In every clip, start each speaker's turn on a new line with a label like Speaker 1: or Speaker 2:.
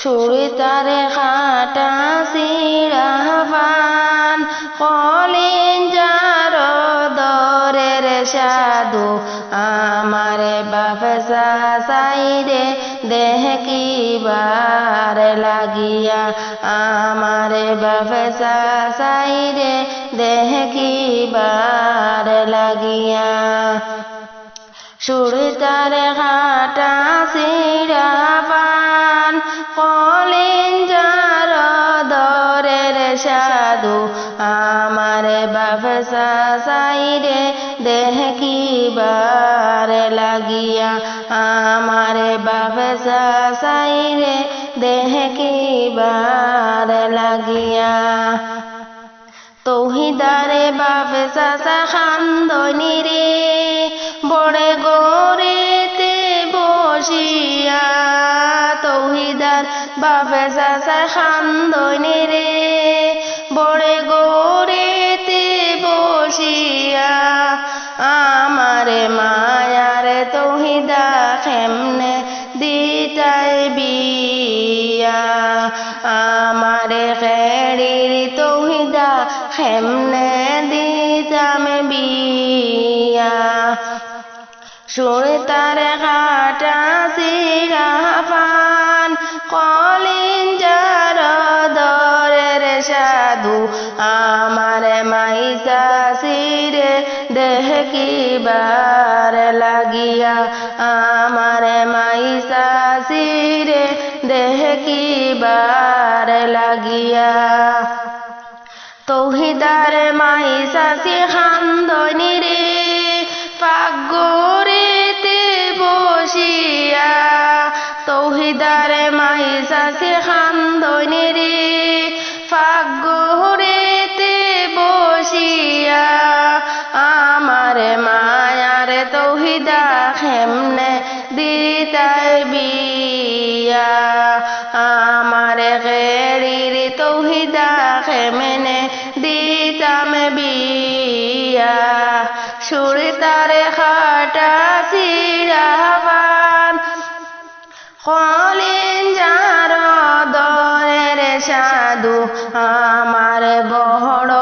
Speaker 1: সুরিতারে খাটা সিরা fun Colin যার দরের সাধু আমারে বাফসা সাইরে দেহ কিবার লাগিয়া আমারে বাফসা সাইরে দেহ কিবার লাগিয়া সুরিতারে খাটা সিরা ফান কলিন যার দরের সাধু আমারে বাফসা সাইরে দেহ কিবার লাগিয়া আমারে বাফসা সাইরে দেহ কিবার লাগিয়া তৌহিদারে বাফসা খান্দনি রে বড়ে গোরেতে বসিয়া তৌহিদার বাফসা খান্দনি রে বড়ে গোরেতে বসিয়া আমারে মায়ার তৌহিদা খেমনে দিতাই বিয়া আমারে খেড়ির তৌহিদা খেমনে দিতাম বিয়া সুরতারে কাটা সিরা পান কলিন যার দরের সাধু আমারে মাইসা সিরে দেহ কিবার লাগিয়া আমারে মাইসা সিরে দেহ কিবার লাগিয়া তৌহিদারে মাইসা সি খান্দনি রে পাগরেতে বসিয়া তৌহিদারে মাইসা সি খান্দনি রে পাগরেতে বসিয়া আমারে মায়ার তৌহিদা খেমনে দিতাই বিয়া আমারে গেরির তৌহিদা খেমনে দিতাম বিয়া সুরতারে খাটা সিরা পান কলিন যার দরের সাধু আমার বড়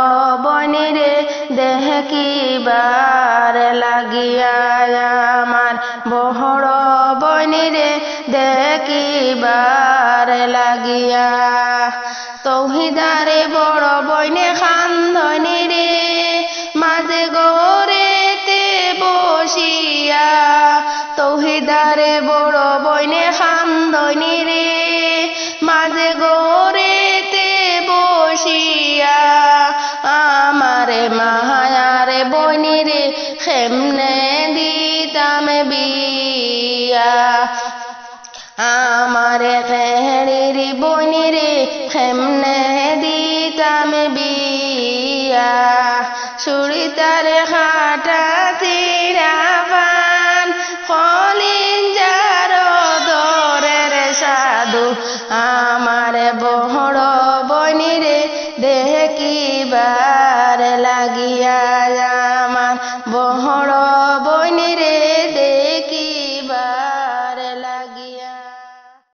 Speaker 1: বনিরে দেহ কিবার লাগিয়া আমার বড় বনিরে দেহ কিবার লাগিয়া তৌহিদারে বড় বইনে খান্দনি রে মাঝে গোরেতে বসিয়া তৌহিদারে বড় বইনে খান্দনি রে মাঝে গোরেতে বসিয়া আমারে মায়ারে বইনিরে খেমনে দিতাম বিয়া আমারে খেড়ির বইনিরে খেমনে দিতাম বিয়া সুরিতারে খাটা সিরা পান কলিন যার দরের সাধু আমারে বড় বইনিরে দেহ কিবার